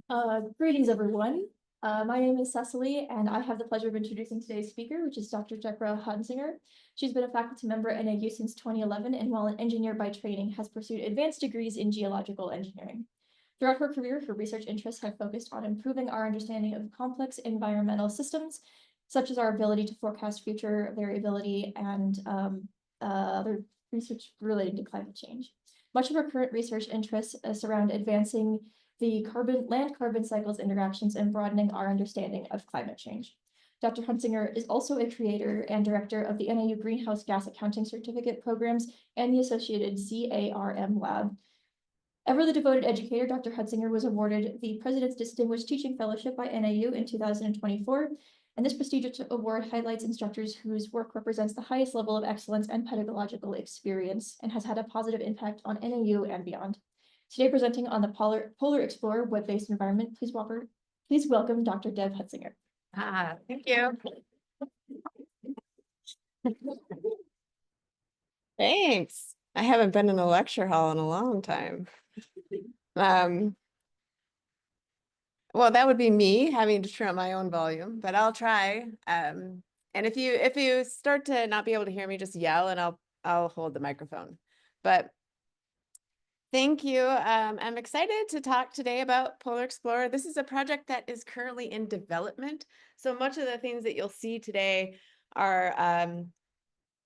Greetings, everyone. My name is Cecily, and I have the pleasure of introducing today's speaker, which is Dr. Deborah Huntzinger. She's been a faculty member at NAU since 2011, and while an engineer by training, has pursued advanced degrees in geological engineering. Throughout her career, her research interests have focused on improving our understanding of complex environmental systems, such as our ability to forecast future variability and other research relating to climate change. Much of her current research interests surround advancing the land carbon cycles interactions and broadening our understanding of climate change. Dr. Huntzinger is also a creator and director of the NAU Greenhouse Gas Accounting Certificate Programs and the associated CARM Lab. Ever the devoted educator, Dr. Huntzinger was awarded the President's Distinguished Teaching Fellowship by NAU in 2024, and this prestigious award highlights instructors whose work represents the highest level of excellence and pedagogical experience and has had a positive impact on NAU and beyond. Today presenting on the Polar Explorer web-based environment, please welcome Dr. Deb Huntzinger. Thank you. Thanks. I haven't been in a lecture hall in a long time. Well, that would be me having to turn up my own volume, but I'll try. And if you start to not be able to hear me, just yell and I'll hold the microphone. But thank you. I'm excited to talk today about Polar Explorer. This is a project that is currently in development. So much of the things that you'll see today are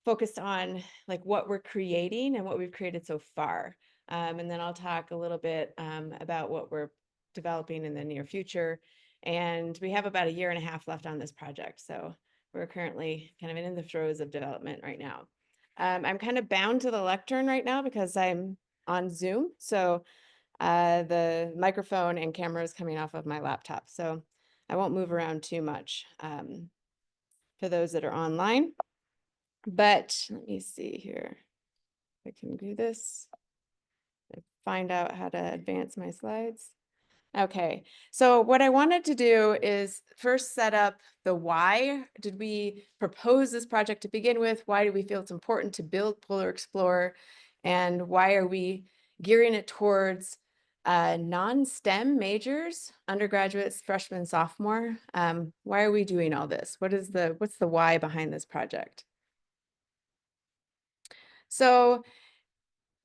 focused on like what we're creating and what we've created so far. And then I'll talk a little bit about what we're developing in the near future. And we have about 1.5 years left on this project. So we're currently kind of in the throes of development right now. I'm kind of bound to the lectern right now because I'm on Zoom. So the microphone and camera is coming off of my laptop. So I won't move around too much for those that are online. But let me see here. I can do this. Find out how to advance my slides. Okay, so what I wanted to do is first set up the why did we propose this project to begin with? Why do we feel it's important to build Polar Explorer? And why are we gearing it towards non-STEM majors, undergraduates, freshmen, sophomore? Why are we doing all this? What's the why behind this project? So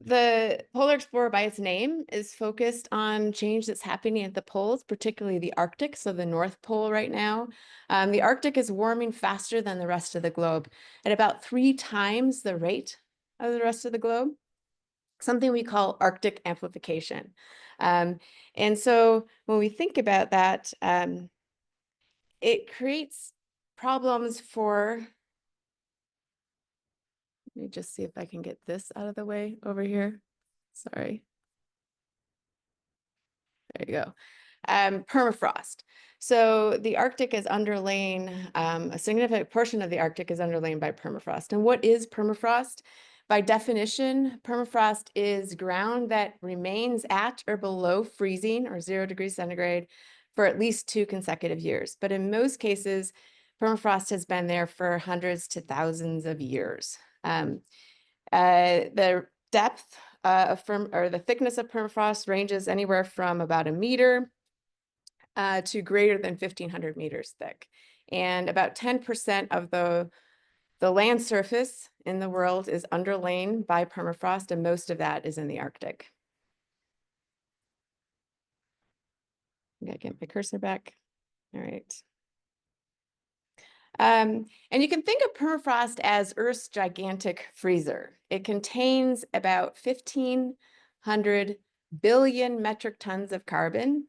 the Polar Explorer by its name is focused on change that's happening at the poles, particularly the Arctic, so the North Pole right now. The Arctic is warming faster than the rest of the globe at about 3 times the rate of the rest of the globe, something we call Arctic amplification. And so when we think about that, it creates problems for let me just see if I can get this out of the way over here. Sorry. There you go. Permafrost. So the Arctic is underlain, a significant portion of the Arctic is underlain by permafrost. And what is permafrost? By definition, permafrost is ground that remains at or below freezing or 0 degrees centigrade for at least 2 consecutive years. But in most cases, permafrost has been there for hundreds to thousands of years. The depth or the thickness of permafrost ranges anywhere from about 1 meter to greater than 1,500 meters thick. And about 10% of the land surface in the world is underlain by permafrost, and most of that is in the Arctic. I gotta get my cursor back. All right. And you can think of permafrost as Earth's gigantic freezer. It contains about 1,500 billion metric tons of carbon,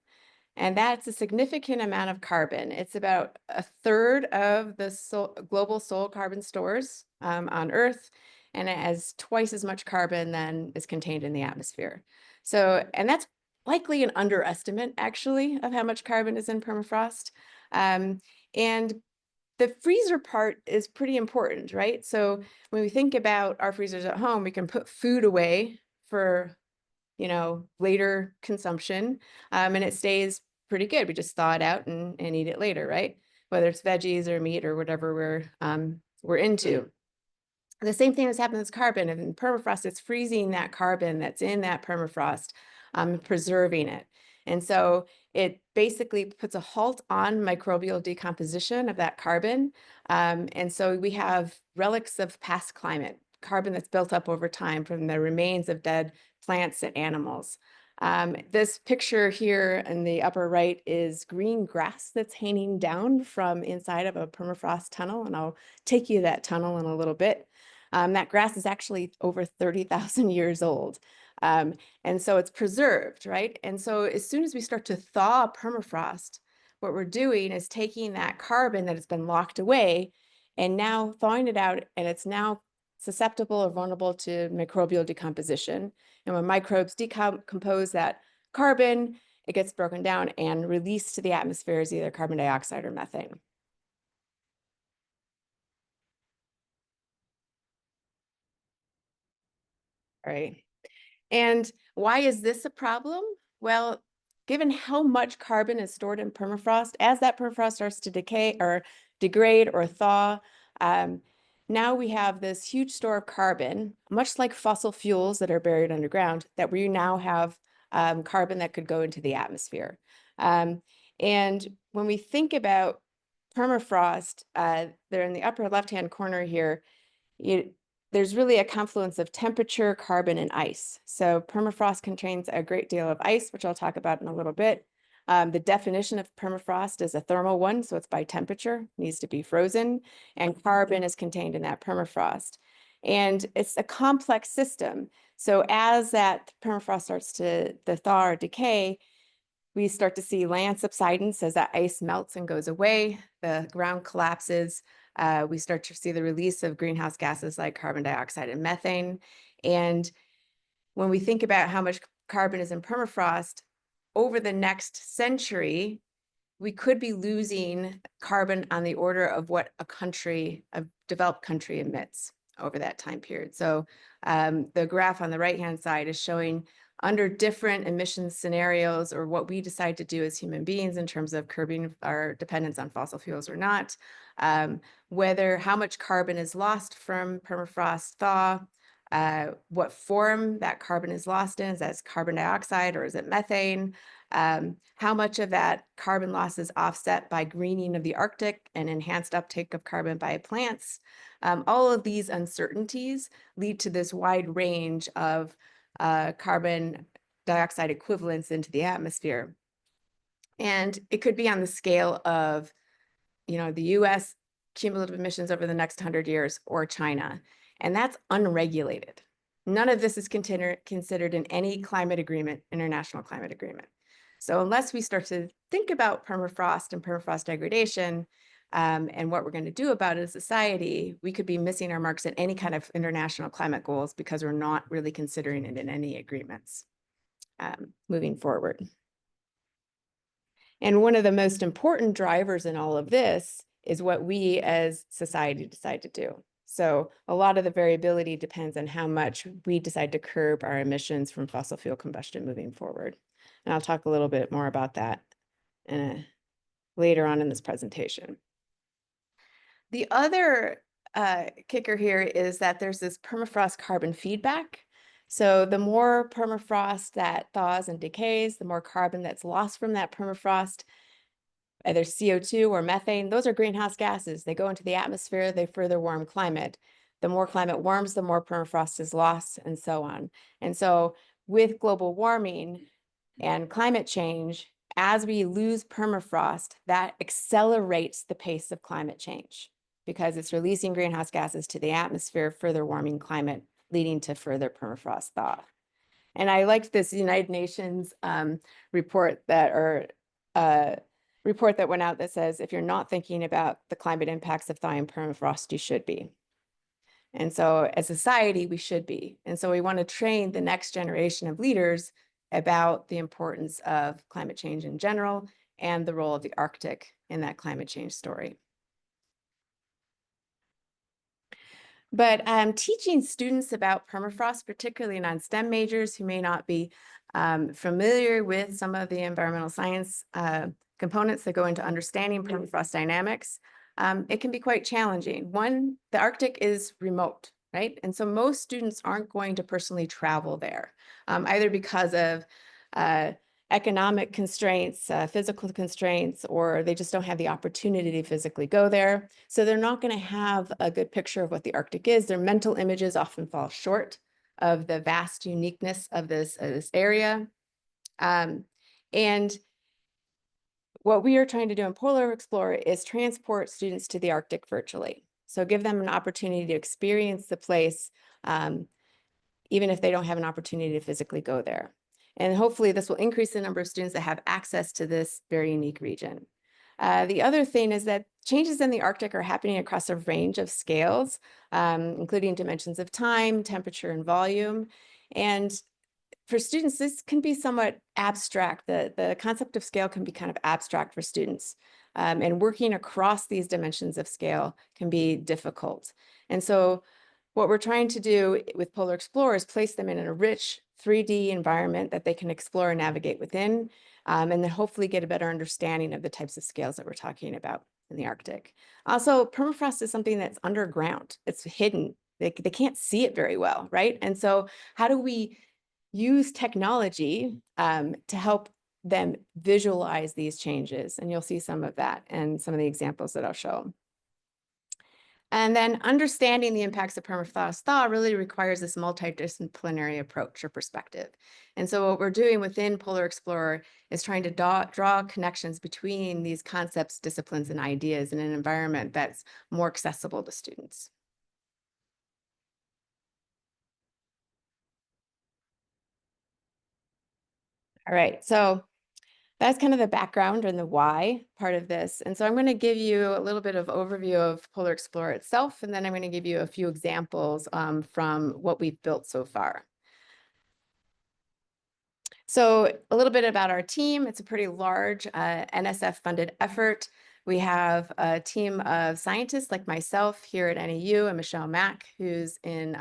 and that's a significant amount of carbon. It's about 1/3 of the global soil carbon stores on Earth, and it has twice as much carbon than is contained in the atmosphere. So, and that's likely an underestimate, actually, of how much carbon is in permafrost. And the freezer part is pretty important, right? So when we think about our freezers at home, we can put food away for, later consumption, and it stays pretty good. We just thaw it out and eat it later, right? Whether it's veggies or meat or whatever we're into. The same thing has happened with carbon. And in permafrost, it's freezing that carbon that's in that permafrost, preserving it. And so it basically puts a halt on microbial decomposition of that carbon. And so we have relics of past climate, carbon that's built up over time from the remains of dead plants and animals. This picture here in the upper right is green grass that's hanging down from inside of a permafrost tunnel, and I'll take you to that tunnel in a little bit. That grass is actually over 30,000 years old. And so it's preserved, right? And so as soon as we start to thaw permafrost, what we're doing is taking that carbon that has been locked away and now thawing it out, and it's now susceptible or vulnerable to microbial decomposition. And when microbes decompose that carbon, it gets broken down and released to the atmosphere as either carbon dioxide or methane. All right. And why is this a problem? Well, given how much carbon is stored in permafrost, as that permafrost starts to decay or degrade or thaw, now we have this huge store of carbon, much like fossil fuels that are buried underground, that we now have carbon that could go into the atmosphere. And when we think about permafrost, they're in the upper left-hand corner here, there's really a confluence of temperature, carbon, and ice. So permafrost contains a great deal of ice, which I'll talk about in a little bit. The definition of permafrost is a thermal one, so it's by temperature, needs to be frozen, and carbon is contained in that permafrost. And it's a complex system. So as that permafrost starts to thaw or decay, we start to see land subsidence as that ice melts and goes away, the ground collapses. We start to see the release of greenhouse gases like carbon dioxide and methane. And when we think about how much carbon is in permafrost, over the next century, we could be losing carbon on the order of what a developed country emits over that time period. So the graph on the right-hand side is showing under different emission scenarios, or what we decide to do as human beings in terms of curbing our dependence on fossil fuels or not, how much carbon is lost from permafrost thaw, what form that carbon is lost in, is that carbon dioxide or is it methane? How much of that carbon loss is offset by greening of the Arctic and enhanced uptake of carbon by plants? All of these uncertainties lead to this wide range of carbon dioxide equivalents into the atmosphere. And it could be on the scale of, the US cumulative emissions over the next 100 years or China, and that's unregulated. None of this is considered in any climate agreement, international climate agreement. So unless we start to think about permafrost and permafrost degradation and what we're going to do about it as a society, we could be missing our marks at any kind of international climate goals because we're not really considering it in any agreements moving forward. And one of the most important drivers in all of this is what we as society decide to do. So a lot of the variability depends on how much we decide to curb our emissions from fossil fuel combustion moving forward. And I'll talk a little bit more about that later on in this presentation. The other kicker here is that there's this permafrost carbon feedback. So the more permafrost that thaws and decays, the more carbon that's lost from that permafrost, either CO2 or methane. Those are greenhouse gases. They go into the atmosphere, they further warm climate. The more climate warms, the more permafrost is lost, and so on. And so with global warming and climate change, as we lose permafrost, that accelerates the pace of climate change because it's releasing greenhouse gases to the atmosphere, further warming climate, leading to further permafrost thaw. And I liked this United Nations report that went out that says, if you're not thinking about the climate impacts of thawing permafrost, you should be. And so as a society, we should be. And so we want to train the next generation of leaders about the importance of climate change in general and the role of the Arctic in that climate change story. But teaching students about permafrost, particularly non-STEM majors who may not be familiar with some of the environmental science components that go into understanding permafrost dynamics, it can be quite challenging. One, the Arctic is remote, right? And so most students aren't going to personally travel there, either because of economic constraints, physical constraints, or they just don't have the opportunity to physically go there. So they're not going to have a good picture of what the Arctic is. Their mental images often fall short of the vast uniqueness of this area. And what we are trying to do in Polar Explorer is transport students to the Arctic virtually. So give them an opportunity to experience the place, even if they don't have an opportunity to physically go there. And hopefully this will increase the number of students that have access to this very unique region. The other thing is that changes in the Arctic are happening across a range of scales, including dimensions of time, temperature, and volume. And for students, this can be somewhat abstract. The concept of scale can be kind of abstract for students. And working across these dimensions of scale can be difficult. And so what we're trying to do with Polar Explorer is place them in a rich 3D environment that they can explore and navigate within, and then hopefully get a better understanding of the types of scales that we're talking about in the Arctic. Also, permafrost is something that's underground. It's hidden. They can't see it very well, right? And so how do we use technology to help them visualize these changes? And you'll see some of that in some of the examples that I'll show. And then understanding the impacts of permafrost thaw really requires this multidisciplinary approach or perspective. And so what we're doing within Polar Explorer is trying to draw connections between these concepts, disciplines, and ideas in an environment that's more accessible to students. All right, so that's kind of the background and the why part of this. And so I'm going to give you a little bit of overview of Polar Explorer itself, and then I'm going to give you a few examples from what we've built so far. So a little bit about our team. It's a pretty large NSF-funded effort. We have a team of scientists like myself here at NAU and Michelle Mack, who's in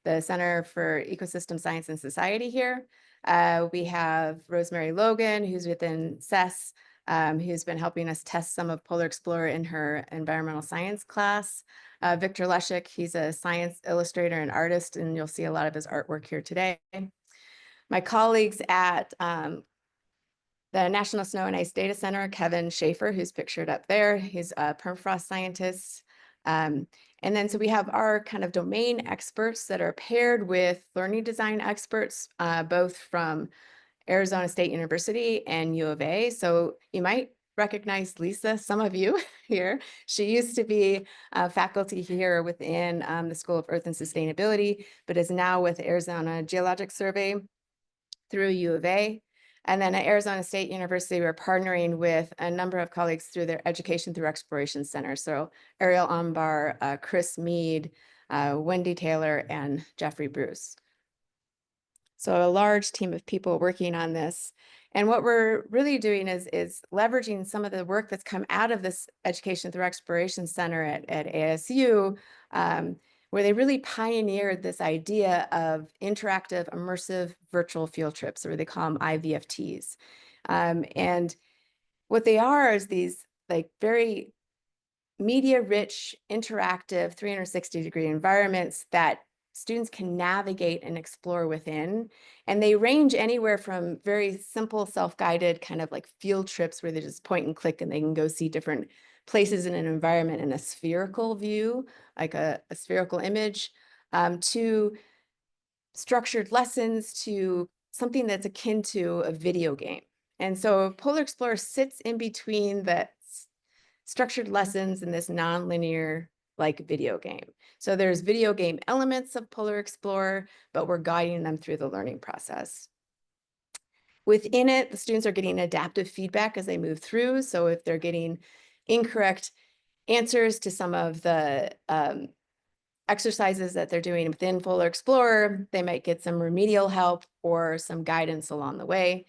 the Center for Ecosystem Science and Society here. We have Rosemary Logan, who's within CES, who's been helping us test some of Polar Explorer in her environmental science class. Victor Leshik, he's a science illustrator and artist, and you'll see a lot of his artwork here today. My colleagues at the National Snow and Ice Data Center, Kevin Schaefer, who's pictured up there, he's a permafrost scientist. And then so we have our kind of domain experts that are paired with learning design experts, both from Arizona State University and U of A. So you might recognize Lisa, some of you here. She used to be faculty here within the School of Earth and Sustainability, but is now with Arizona Geologic Survey through U of A. And then at Arizona State University, we're partnering with a number of colleagues through their Education Through Exploration Center. So Ariel Umbar, Chris Mead, Wendy Taylor, and Jeffrey Bruce. So a large team of people working on this. And what we're really doing is leveraging some of the work that's come out of this Education Through Exploration Center at ASU, where they really pioneered this idea of interactive, immersive virtual field trips, or they call them IVFTs. And what they are is these like very media-rich, interactive, 360-degree environments that students can navigate and explore within. And they range anywhere from very simple self-guided kind of like field trips where they just point and click and they can go see different places in an environment in a spherical view, like a spherical image, to structured lessons, to something that's akin to a video game. And so Polar Explorer sits in between the structured lessons in this nonlinear like video game. So there's video game elements of Polar Explorer, but we're guiding them through the learning process. Within it, the students are getting adaptive feedback as they move through. So if they're getting incorrect answers to some of the exercises that they're doing within Polar Explorer, they might get some remedial help or some guidance along the way.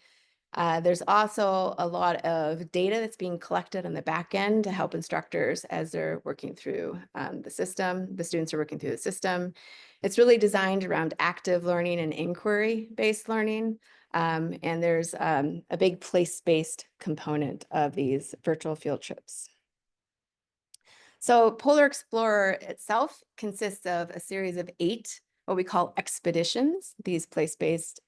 There's also a lot of data that's being collected on the back end to help instructors as they're working through the system. The students are working through the system. It's really designed around active learning and inquiry-based learning. And there's a big place-based component of these virtual field trips. So Polar Explorer itself consists of a series of 8 what we call expeditions, these place-based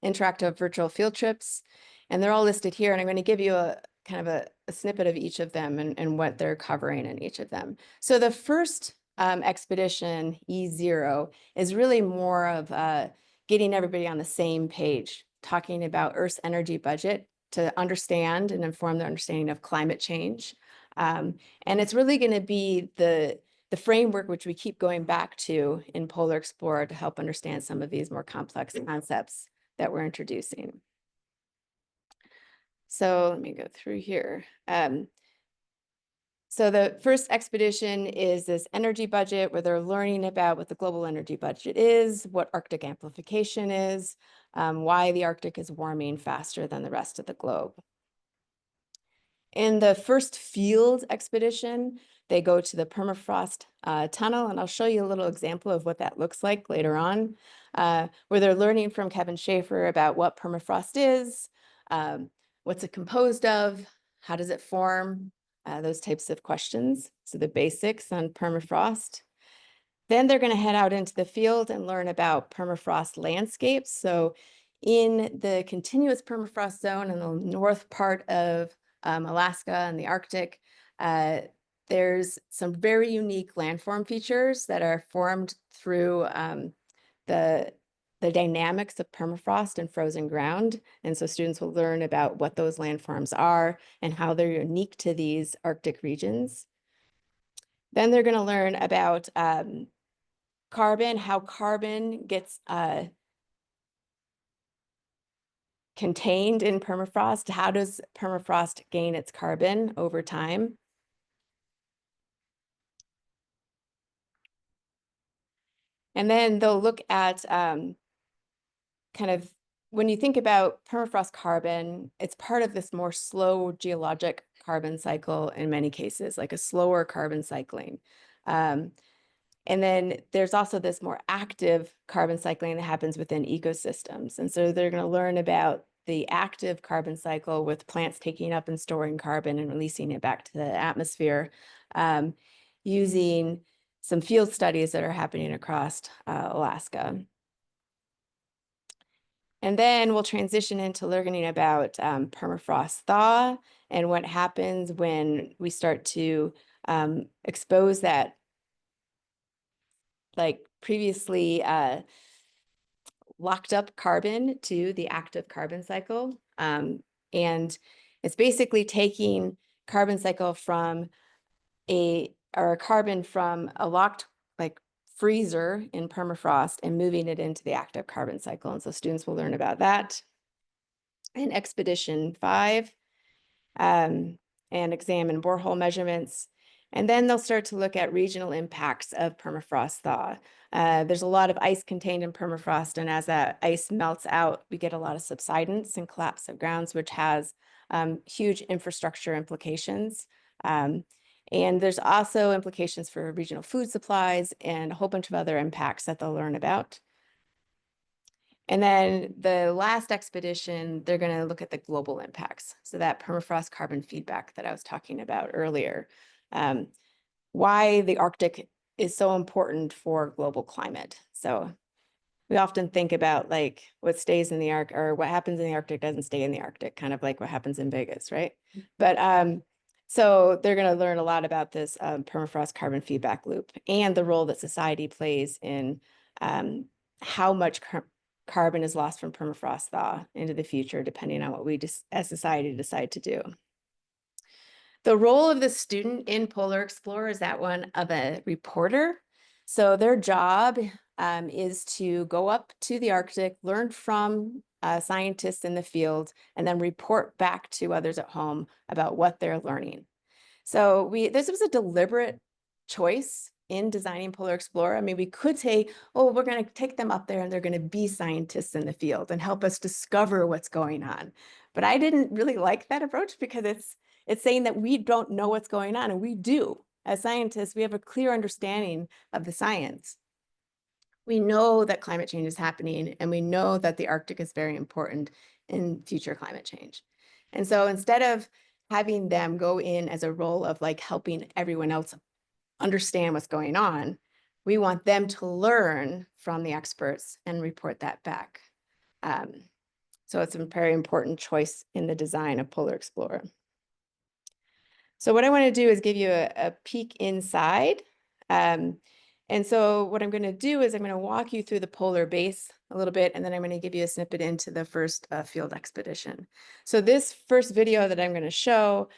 interactive virtual field trips, and they're all listed here. And I'm going to give you a kind of a snippet of each of them and what they're covering in each of them. So the first expedition, E0, is really more of getting everybody on the same page, talking about Earth's energy budget to understand and inform their understanding of climate change. And it's really going to be the framework which we keep going back to in Polar Explorer to help understand some of these more complex concepts that we're introducing. So let me go through here. So the first expedition is this energy budget, where they're learning about what the global energy budget is, what Arctic amplification is, why the Arctic is warming faster than the rest of the globe. In the first field expedition, they go to the permafrost tunnel, and I'll show you a little example of what that looks like later on, where they're learning from Kevin Schaefer about what permafrost is, what's it composed of, how does it form, those types of questions. So the basics on permafrost. Then they're going to head out into the field and learn about permafrost landscapes. So in the continuous permafrost zone in the north part of Alaska and the Arctic, there's some very unique landform features that are formed through the dynamics of permafrost and frozen ground. And so students will learn about what those landforms are and how they're unique to these Arctic regions. Then they're going to learn about carbon, how carbon gets contained in permafrost. How does permafrost gain its carbon over time? And then they'll look at kind of, when you think about permafrost carbon, it's part of this more slow geologic carbon cycle in many cases, like a slower carbon cycling. And then there's also this more active carbon cycling that happens within ecosystems. And so they're going to learn about the active carbon cycle with plants taking up and storing carbon and releasing it back to the atmosphere, using some field studies that are happening across Alaska. And then we'll transition into learning about permafrost thaw and what happens when we start to expose that, like previously locked up carbon to the active carbon cycle. And it's basically taking carbon cycle from carbon from a locked like freezer in permafrost and moving it into the active carbon cycle. And so students will learn about that in Expedition 5 and examine borehole measurements. And then they'll start to look at regional impacts of permafrost thaw. There's a lot of ice contained in permafrost, and as that ice melts out, we get a lot of subsidence and collapse of grounds, which has huge infrastructure implications. And there's also implications for regional food supplies and a whole bunch of other impacts that they'll learn about. And then the last expedition, they're going to look at the global impacts. So that permafrost carbon feedback that I was talking about earlier, why the Arctic is so important for global climate. So we often think about like what stays in the Arctic or what happens in the Arctic doesn't stay in the Arctic, kind of like what happens in Vegas, right? But so they're going to learn a lot about this permafrost carbon feedback loop and the role that society plays in how much carbon is lost from permafrost thaw into the future, depending on what we just as society decide to do. The role of the student in Polar Explorer is that one of a reporter. So their job is to go up to the Arctic, learn from scientists in the field, and then report back to others at home about what they're learning. So this was a deliberate choice in designing Polar Explorer. I mean, we could say, oh, we're going to take them up there and they're going to be scientists in the field and help us discover what's going on. But I didn't really like that approach because it's saying that we don't know what's going on, and we do. As scientists, we have a clear understanding of the science. We know that climate change is happening, and we know that the Arctic is very important in future climate change. And so instead of having them go in as a role of like helping everyone else understand what's going on, we want them to learn from the experts and report that back. So it's a very important choice in the design of Polar Explorer. So what I want to do is give you a peek inside. And so what I'm going to do is I'm going to walk you through the polar base a little bit, and then I'm going to give you a snippet into the first field expedition. So this first video that I'm going to show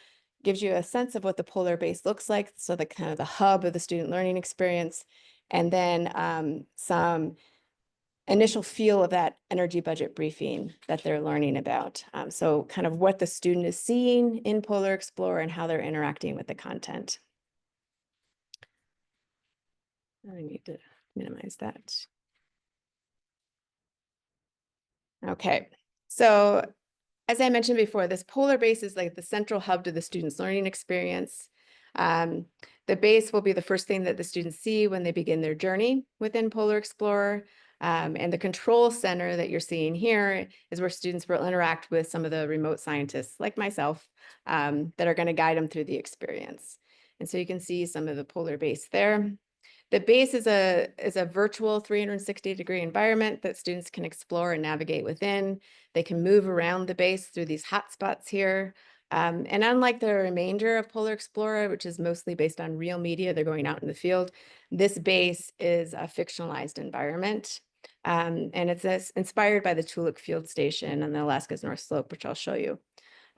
gives you a sense of what the polar base looks like, so the kind of the hub of the student learning experience, and then some initial feel of that energy budget briefing that they're learning about. So kind of what the student is seeing in Polar Explorer and how they're interacting with the content. I need to minimize that. Okay, so as I mentioned before, this polar base is like the central hub to the student's learning experience. The base will be the first thing that the students see when they begin their journey within Polar Explorer. And the control center that you're seeing here is where students will interact with some of the remote scientists like myself that are going to guide them through the experience. And so you can see some of the polar base there. The base is a virtual 360-degree environment that students can explore and navigate within. They can move around the base through these hotspots here. And unlike the remainder of Polar Explorer, which is mostly based on real media, they're going out in the field, this base is a fictionalized environment. And it's inspired by the Tulip Field Station on the Alaska's North Slope, which I'll show you.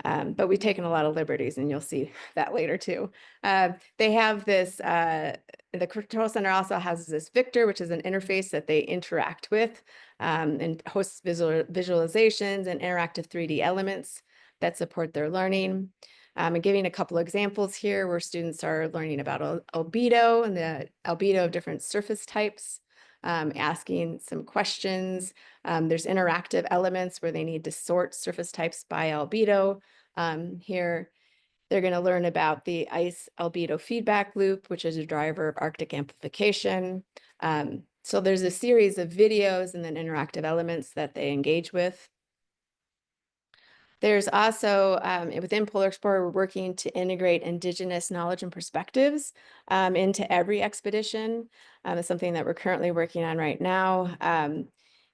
But we've taken a lot of liberties, and you'll see that later too. They have this, the control center also has this Victor, which is an interface that they interact with and hosts visualizations and interactive 3D elements that support their learning. I'm giving a couple of examples here where students are learning about albedo and the albedo of different surface types. Asking some questions. There's interactive elements where they need to sort surface types by albedo. Here, they're going to learn about the ice albedo feedback loop, which is a driver of Arctic amplification. So there's a series of videos and then interactive elements that they engage with. There's also, within Polar Explorer, we're working to integrate Indigenous knowledge and perspectives into every expedition. It's something that we're currently working on right now.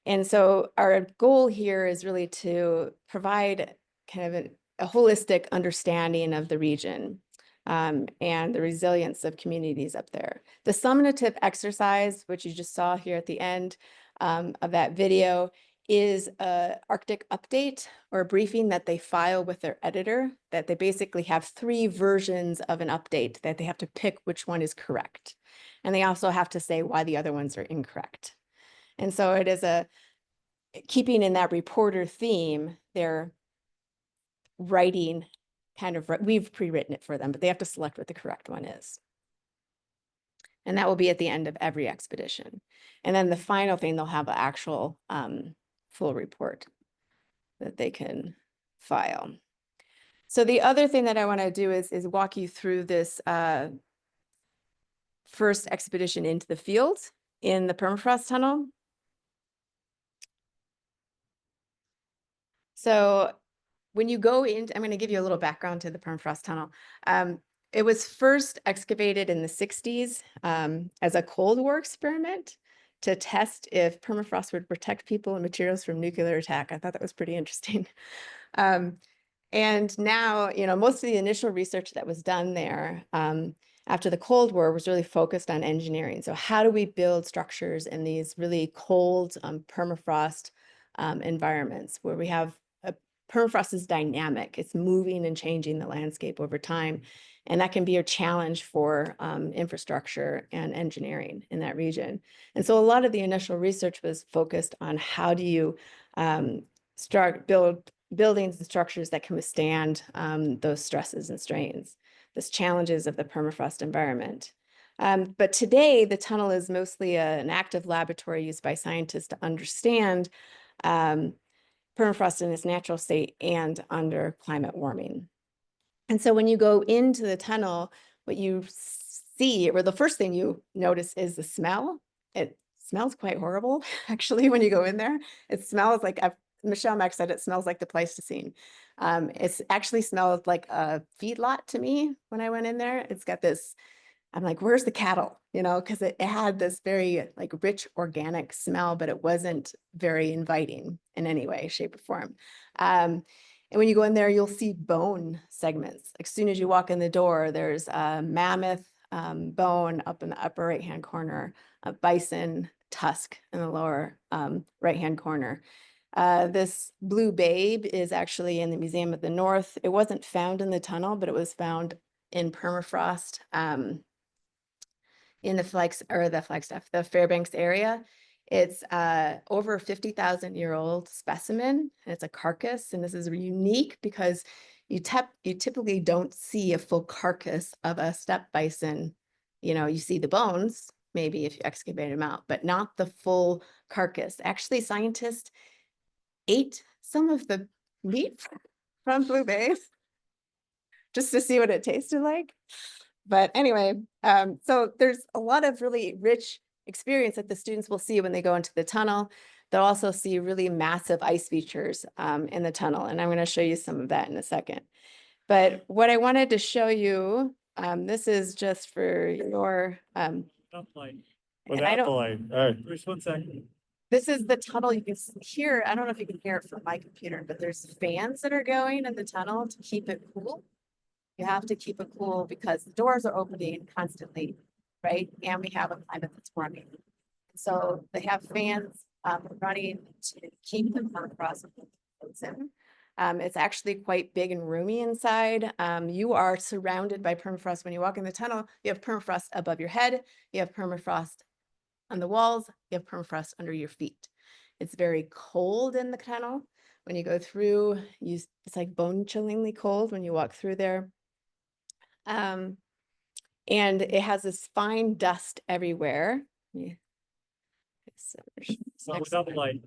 And so our goal here is really to provide kind of a holistic understanding of the region and the resilience of communities up there. The summative exercise, which you just saw here at the end of that video, is an Arctic update or a briefing that they file with their editor, that they basically have 3 versions of an update that they have to pick which one is correct. And they also have to say why the other ones are incorrect. And so it is keeping in that reporter theme, they're writing we've pre-written it for them, but they have to select what the correct one is. And that will be at the end of every expedition. And then the final thing, they'll have an actual full report that they can file. So the other thing that I want to do is walk you through this first expedition into the field in the permafrost tunnel. So when you go in, I'm going to give you a little background to the permafrost tunnel. It was first excavated in the 60s as a Cold War experiment to test if permafrost would protect people and materials from nuclear attack. I thought that was pretty interesting. And now, most of the initial research that was done there after the Cold War was really focused on engineering. So how do we build structures in these really cold permafrost environments where we have permafrost is dynamic. It's moving and changing the landscape over time. And that can be a challenge for infrastructure and engineering in that region. And so a lot of the initial research was focused on how do you build buildings and structures that can withstand those stresses and strains, those challenges of the permafrost environment. But today, the tunnel is mostly an active laboratory used by scientists to understand permafrost in its natural state and under climate warming. And so when you go into the tunnel, what you see, or the first thing you notice, is the smell. It smells quite horrible, actually, when you go in there. It smells like, Michelle Mack said, it smells like the Pleistocene. It's actually smells like a feedlot to me when I went in there. It's got this I'm like, where's the cattle? You know, because it had this very like rich organic smell, but it wasn't very inviting in any way, shape, or form. And when you go in there, you'll see bone segments. Like as soon as you walk in the door, there's a mammoth bone up in the upper right-hand corner, a bison tusk in the lower right-hand corner. This blue babe is actually in the Museum of the North. It wasn't found in the tunnel, but it was found in permafrost in the the Fairbanks area. It's over 50,000-year-old specimen. And it's a carcass, and this is unique because you typically don't see a full carcass of a steppe bison. You know, you see the bones, maybe if you excavate them out, but not the full carcass. Actually, scientists ate some of the meat from blue babe just to see what it tasted like. But anyway, so there's a lot of really rich experience that the students will see when they go into the tunnel. They'll also see really massive ice features in the tunnel, and I'm going to show you some of that in a second. But what I wanted to show you, this is just for your, and I don't, All right, just 1 second. this is the tunnel. You can hear, I don't know if you can hear it from my computer, but there's fans that are going in the tunnel to keep it cool. You have to keep it cool because the doors are opening constantly, right? And we have a climate that's warming. So they have fans running to keep the permafrost frozen. It's actually quite big and roomy inside. You are surrounded by permafrost. When you walk in the tunnel, you have permafrost above your head, you have permafrost on the walls, you have permafrost under your feet. It's very cold in the tunnel. When you go through, it's like bone chillingly cold when you walk through there. And it has this fine dust everywhere. Yeah. So without the light.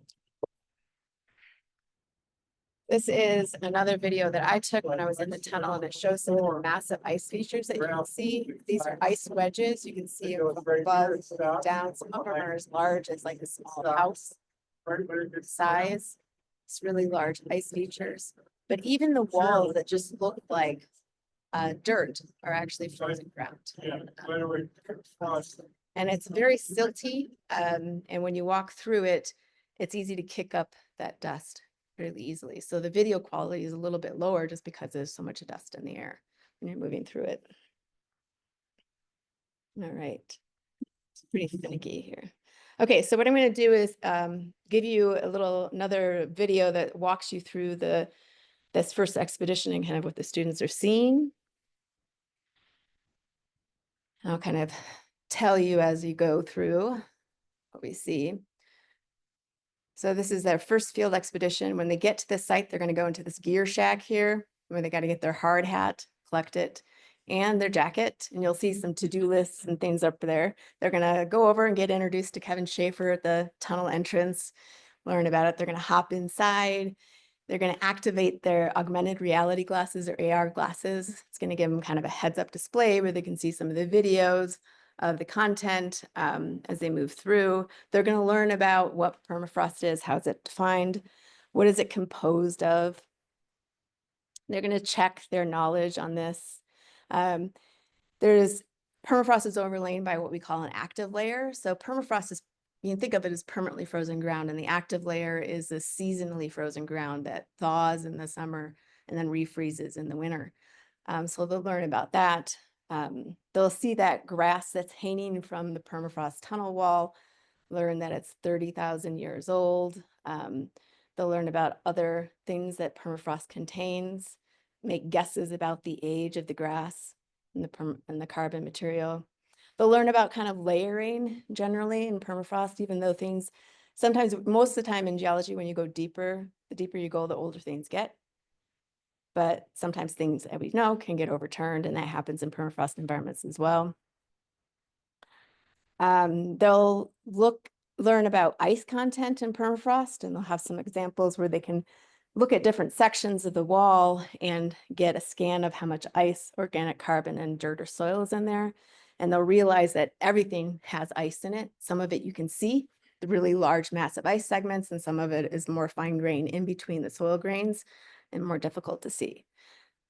This is another video that I took when I was in the tunnel, and it shows some of the massive ice features that you can see. These are ice wedges. You can see them from above down. Some of them are as large as like a small house size. It's really large ice features. But even the walls that just look like dirt are actually frozen ground. And it's very silty. And when you walk through it, it's easy to kick up that dust really easily. So the video quality is a little bit lower just because there's so much dust in the air when you're moving through it. All right. It's pretty finicky here. Okay, so what I'm going to do is give you another video that walks you through this first expedition and kind of what the students are seeing. I'll kind of tell you as you go through what we see. So this is their first field expedition. When they get to this site, they're going to go into this gear shack here, where they got to get their hard hat, collect it, and their jacket. And you'll see some to-do lists and things up there. They're going to go over and get introduced to Kevin Schaefer at the tunnel entrance, learn about it. They're going to hop inside. They're going to activate their augmented reality glasses or AR glasses. It's going to give them kind of a heads-up display where they can see some of the videos of the content as they move through. They're going to learn about what permafrost is, how is it defined, what is it composed of. They're going to check their knowledge on this. Permafrost is overlain by what we call an active layer. So permafrost is, you can think of it as permanently frozen ground, and the active layer is a seasonally frozen ground that thaws in the summer and then refreezes in the winter. So they'll learn about that. They'll see that grass that's hanging from the permafrost tunnel wall, learn that it's 30,000 years old. They'll learn about other things that permafrost contains, make guesses about the age of the grass and the carbon material. They'll learn about kind of layering generally in permafrost, even though things, sometimes, most of the time in geology, when you go deeper, the deeper you go, the older things get. But sometimes things that we know can get overturned, and that happens in permafrost environments as well. They'll learn about ice content in permafrost, and they'll have some examples where they can look at different sections of the wall and get a scan of how much ice, organic carbon, and dirt or soil is in there. And they'll realize that everything has ice in it. Some of it you can see, the really large, massive ice segments, and some of it is more fine grain in between the soil grains and more difficult to see.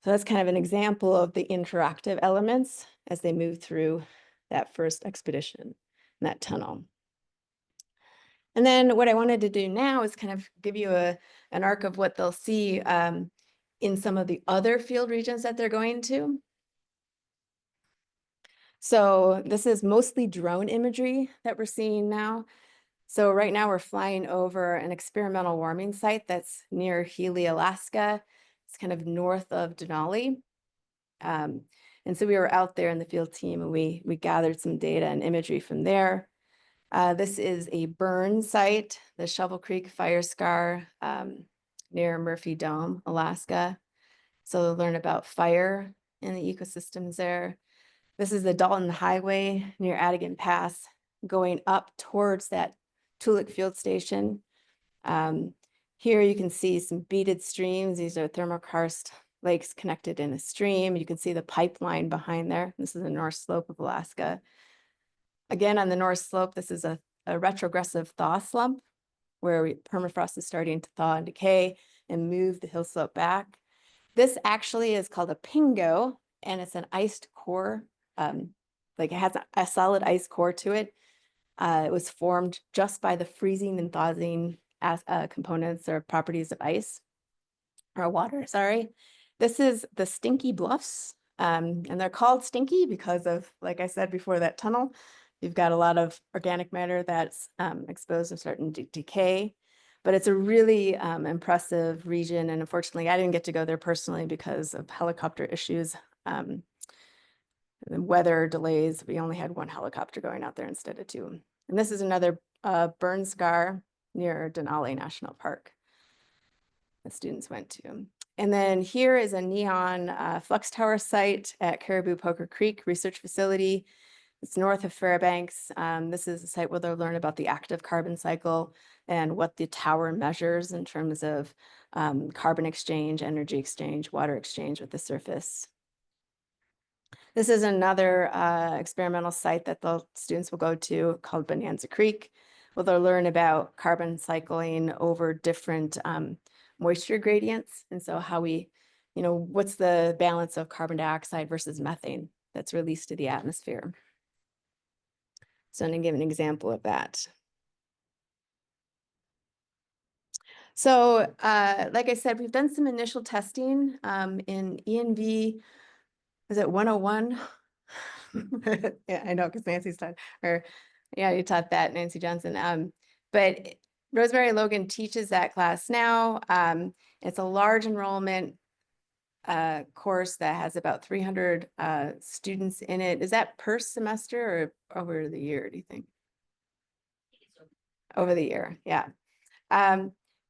So that's kind of an example of the interactive elements as they move through that first expedition in that tunnel. And then what I wanted to do now is kind of give you an arc of what they'll see in some of the other field regions that they're going to. So this is mostly drone imagery that we're seeing now. So right now we're flying over an experimental warming site that's near Healy, Alaska. It's kind of north of Denali. And so we were out there in the field team and we gathered some data and imagery from there. This is a burn site, the Shovel Creek Fire Scar near Murphy Dome, Alaska. So they'll learn about fire in the ecosystems there. This is the Dalton Highway near Adigan Pass, going up towards that Tulik Field Station. Here you can see some beaded streams. These are thermokarst lakes connected in a stream. You can see the pipeline behind there. This is the north slope of Alaska. Again, on the north slope, this is a retrogressive thaw slump where permafrost is starting to thaw and decay and move the hill slope back. This actually is called a pingo, and it's an iced core. Like it has a solid ice core to it. It was formed just by the freezing and thawing components or properties of ice or water, sorry. This is the Stinky Bluffs, and they're called stinky because of, like I said before, that tunnel. You've got a lot of organic matter that's exposed to certain decay, but it's a really impressive region. And unfortunately, I didn't get to go there personally because of helicopter issues. And weather delays, we only had one helicopter going out there instead of two. And this is another burn scar near Denali National Park the students went to. And then here is a neon flux tower site at Caribou Poker Creek Research Facility. It's north of Fairbanks. This is a site where they'll learn about the active carbon cycle and what the tower measures in terms of carbon exchange, energy exchange, water exchange with the surface. This is another experimental site that the students will go to called Bonanza Creek, where they'll learn about carbon cycling over different moisture gradients. And so how we, what's the balance of carbon dioxide versus methane that's released to the atmosphere. So I'm going to give an example of that. So like I said, we've done some initial testing in ENV. Is it 101? Yeah, I know because Nancy's taught, or yeah, you taught that, Nancy Johnson. But Rosemary Logan teaches that class now. It's a large enrollment course that has about 300 students in it. Is that per semester or over the year, do you think? Over the year, yeah.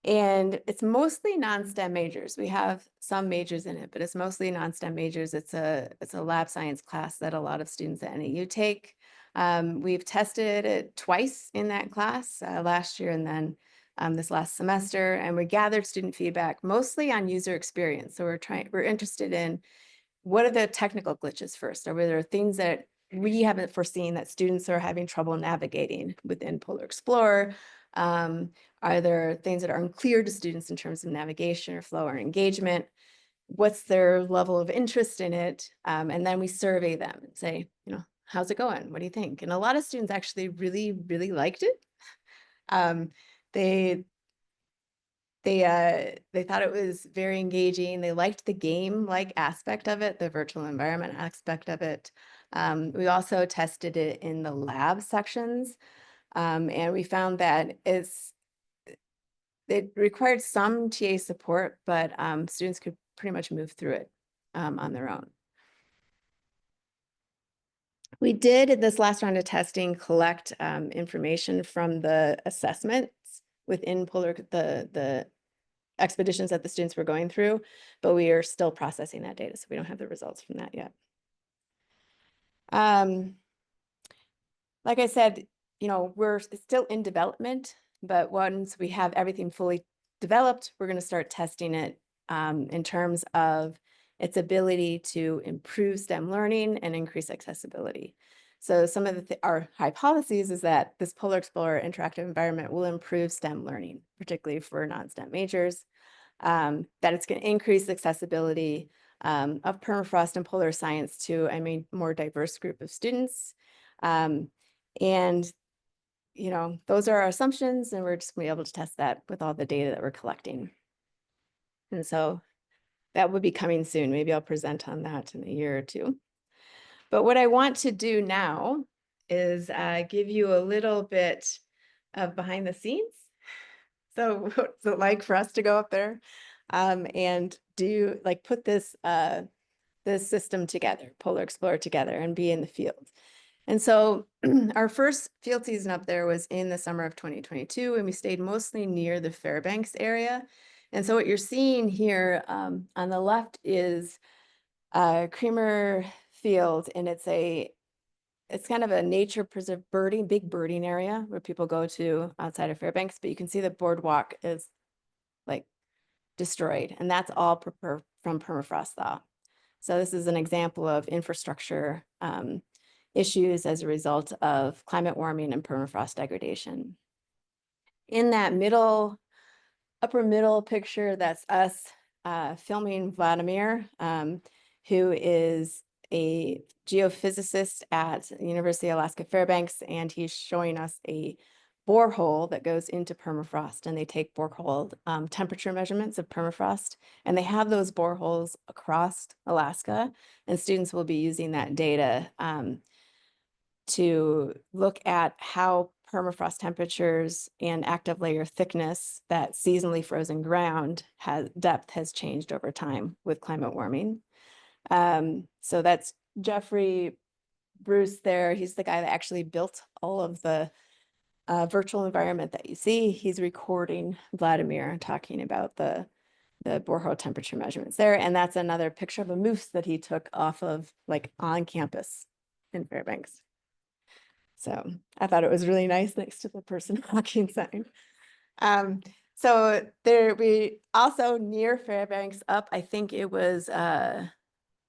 And it's mostly non-STEM majors. We have some majors in it, but it's mostly non-STEM majors. It's a lab science class that a lot of students at NAU take. We've tested it twice in that class, last year and then this last semester, and we gathered student feedback mostly on user experience. So we're interested in what are the technical glitches first? Are there things that we haven't foreseen that students are having trouble navigating within Polar Explorer? Are there things that are unclear to students in terms of navigation or flow or engagement? What's their level of interest in it? And then we survey them and say, how's it going? What do you think? And a lot of students actually really, really liked it. They thought it was very engaging. They liked the game-like aspect of it, the virtual environment aspect of it. We also tested it in the lab sections, and we found that it required some TA support, but students could pretty much move through it on their own. We did, in this last round of testing, collect information from the assessments within the expeditions that the students were going through, but we are still processing that data, so we don't have the results from that yet. Like I said, we're still in development, but once we have everything fully developed, we're going to start testing it in terms of its ability to improve STEM learning and increase accessibility. So some of our hypotheses is that this Polar Explorer interactive environment will improve STEM learning, particularly for non-STEM majors, that it's going to increase accessibility of permafrost and polar science to a more diverse group of students. And, you know, those are our assumptions, and we're just gonna be able to test that with all the data that we're collecting. And so that would be coming soon. Maybe I'll present on that in a year or two. But what I want to do now is give you a little bit of behind the scenes. So what's it like for us to go up there and do put this this system together, Polar Explorer together, and be in the field. And so our first field season up there was in the summer of 2022, and we stayed mostly near the Fairbanks area. And so what you're seeing here on the left is Creamer Field, and it's kind of a nature preserve big birding area where people go to outside of Fairbanks, but you can see the boardwalk is like destroyed, and that's all from permafrost thaw. So this is an example of infrastructure issues as a result of climate warming and permafrost degradation. In that upper middle picture, that's us filming Vladimir, who is a geophysicist at the University of Alaska Fairbanks, and he's showing us a borehole that goes into permafrost, and they take borehole temperature measurements of permafrost, and they have those boreholes across Alaska, and students will be using that data to look at how permafrost temperatures and active layer thickness, that seasonally frozen ground depth has changed over time with climate warming. So that's Jeffrey Bruce there. He's the guy that actually built all of the virtual environment that you see. He's recording Vladimir talking about the borehole temperature measurements there. And that's another picture of a moose that he took off of on campus in Fairbanks. So I thought it was really nice next to the person walking sign. So we also near Fairbanks up, I think it was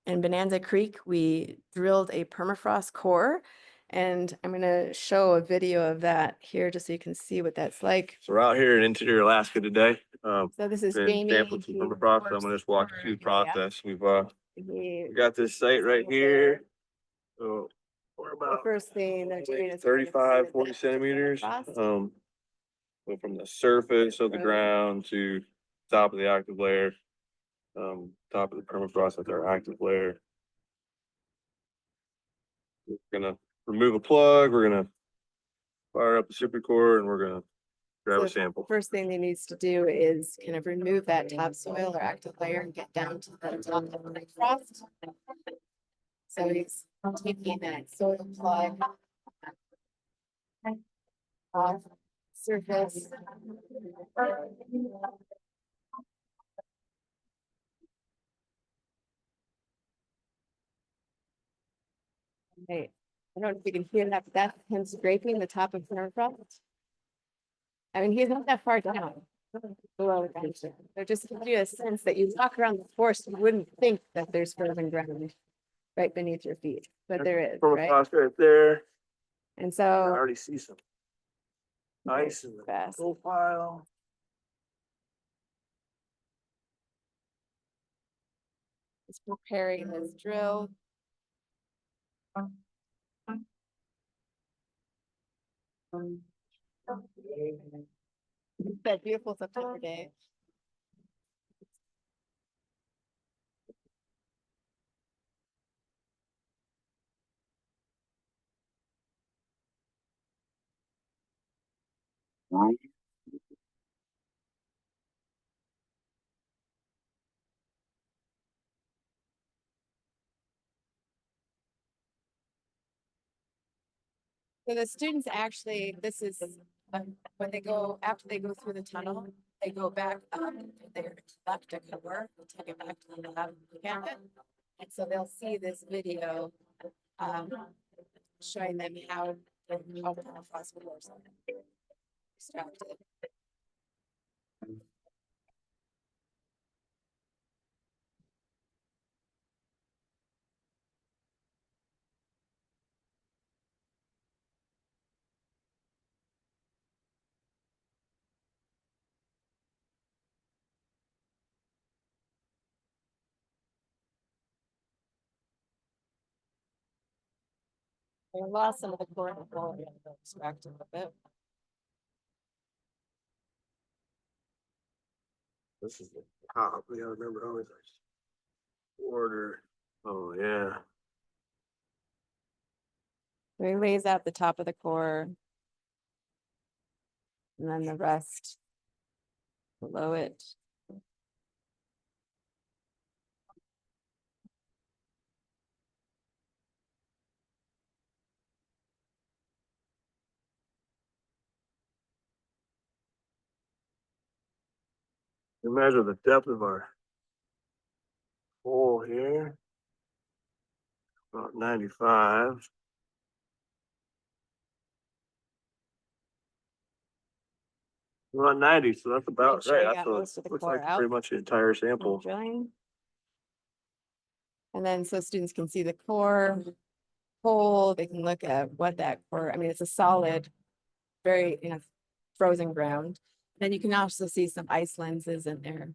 in Bonanza Creek, we drilled a permafrost core, and I'm going to show a video of that here just so you can see what that's like. So we're out here in interior Alaska today. So this is Been Jamie. sampled some permafrost. So I'm gonna just walk you through the process. We've got this site right here. So we're The about first thing they're doing is 35, 40 centimeters. permafrost. So from the surface of the ground to top of the active layer, top of the permafrost at our active layer. We're gonna remove a plug. We're gonna fire up the supercore, and we're gonna grab So a sample. the first thing they needs to do is kind of remove that topsoil or active layer and get down to the top of the frost. So he's taking that soil plug off surface. Right. I don't know if you can hear that, but that's him scraping the top of permafrost. I mean, he's not that far down below the ground. So just to give you a sense that you walk around the forest, you wouldn't think that there's frozen ground right beneath your feet, but there is, right? Permafrost right there. And I so already see some ice in the fast. profile. He's preparing his drill. That beautiful September day. So the students actually, this is when they go, after they go through the tunnel, they go back up and they're left to cover, they take it back to the lab and look at it. And so they'll see this video showing them how permafrost works. Extracted. I lost some of the core quality. Extracted a bit. This is the top, we gotta remember always. Order, oh, yeah. So he lays out the top of the core. And then the rest below it. We measure the depth of our hole here. About 95. About 90, so that's about sure you right. got That's most of the looks core like out. pretty much the entire from sample. drilling. And then so students can see the core hole, they can look at what that core, I mean, it's a solid, very, frozen ground. Then you can also see some ice lenses in there.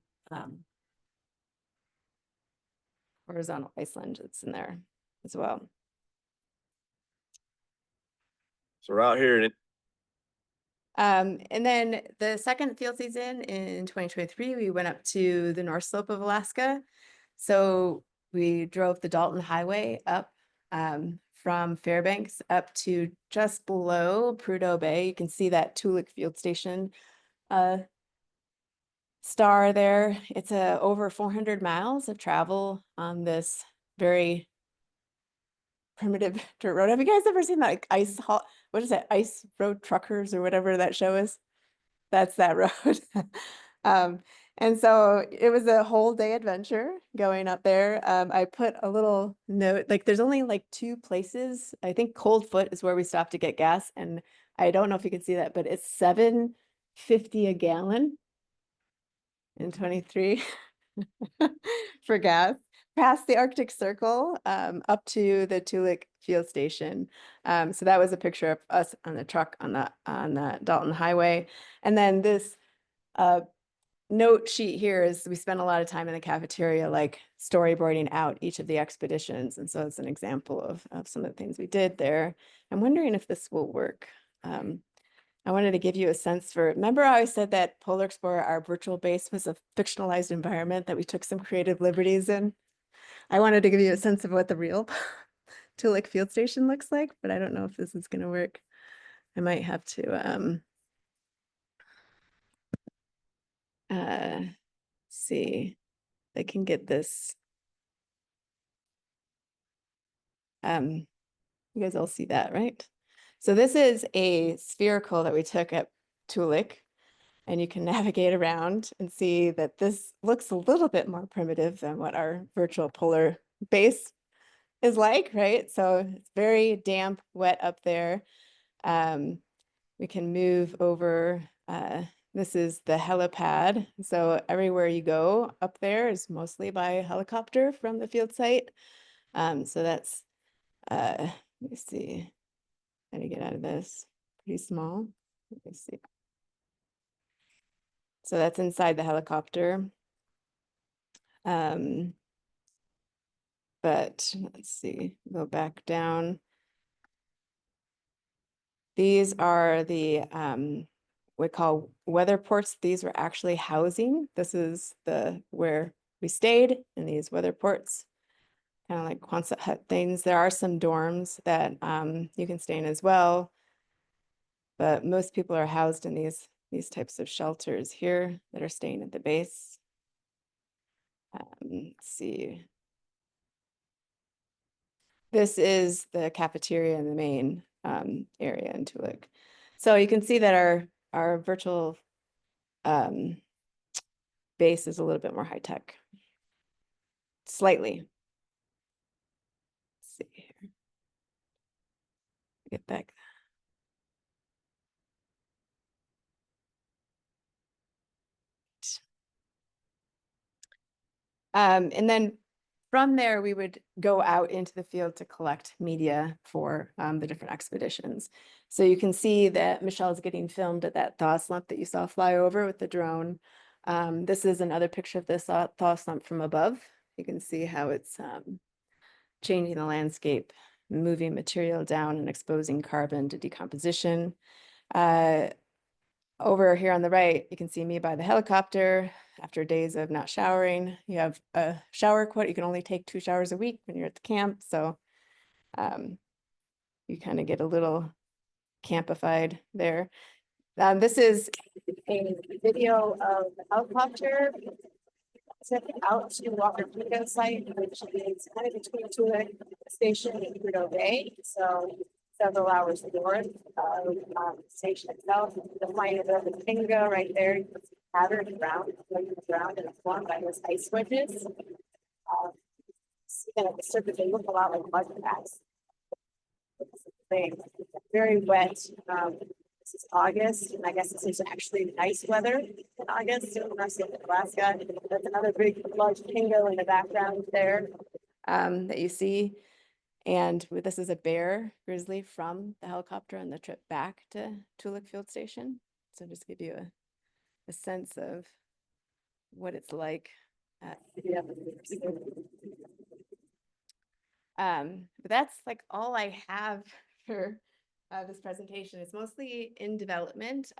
Horizontal ice lenses in there as well. So we're out here and it, And then the second field season in 2023, we went up to the North Slope of Alaska. So we drove the Dalton Highway up from Fairbanks up to just below Prudhoe Bay. You can see that Tulik Field Station star there. It's over 400 miles of travel on this very primitive dirt road. Have you guys ever seen that like, what is it? Ice Road Truckers or whatever that show is? That's that road. And so it was a whole day adventure going up there. I put a little note, like there's only like 2 places. I think Cold Foot is where we stopped to get gas. And I don't know if you can see that, but it's $7.50 a gallon in 23 for gas. Past the Arctic Circle, up to the Tulik Field Station. So that was a picture of us on the truck on the Dalton Highway. And then this note sheet here is we spent a lot of time in the cafeteria, like storyboarding out each of the expeditions. And so it's an example of some of the things we did there. I'm wondering if this will work. I wanted to give you a sense for, remember how I said that Polar Explorer, our virtual base, was a fictionalized environment that we took some creative liberties in? I wanted to give you a sense of what the real Tulik Field Station looks like, but I don't know if this is going to work. I might have to see. I can get this. You guys all see that, right? So this is a spherical that we took at Tulik, and you can navigate around and see that this looks a little bit more primitive than what our virtual polar base is like, right? So it's very damp, wet up there. We can move over. This is the helipad. So everywhere you go up there is mostly by helicopter from the field site. So that's, let me see, how to get out of this. Pretty small. Let me see. So that's inside the helicopter. But let's see, go back down. These are the we call weather ports. These were actually housing. This is where we stayed in these weather ports, kind of like Quonset hut things. There are some dorms that you can stay in as well, but most people are housed in these types of shelters here that are staying at the base. Let's see. This is the cafeteria in the main area in Tulik. So you can see that our virtual base is a little bit more high tech. Slightly. Let's see here. Get back. And then from there, we would go out into the field to collect media for the different expeditions. So you can see that Michelle's getting filmed at that thaw slump that you saw fly over with the drone. This is another picture of this thaw slump from above. You can see how it's changing the landscape moving material down and exposing carbon to decomposition. Over here on the right, you can see me by the helicopter after days of not showering. You have a shower quote. You can only take 2 showers a week when you're at the camp. So you kind of get a little campified there. This is a video of the helicopter sent out to Walker Pico site, which is kind of between Tula Station and Pluto Bay. So several hours north of the station itself. The flight of the Pinga right there, you can see patterned ground and formed by those ice wedges. See that at the surface, they look a lot like mud cracks. Very wet. This is August, and I guess this is actually nice weather in August in Alaska. That's another big, large Pingo in the background there that you see. And this is a bear grizzly from the helicopter on the trip back to Tuluk Field Station. So just give you a sense of what it's like. But that's like all I have for this presentation. It's mostly in development.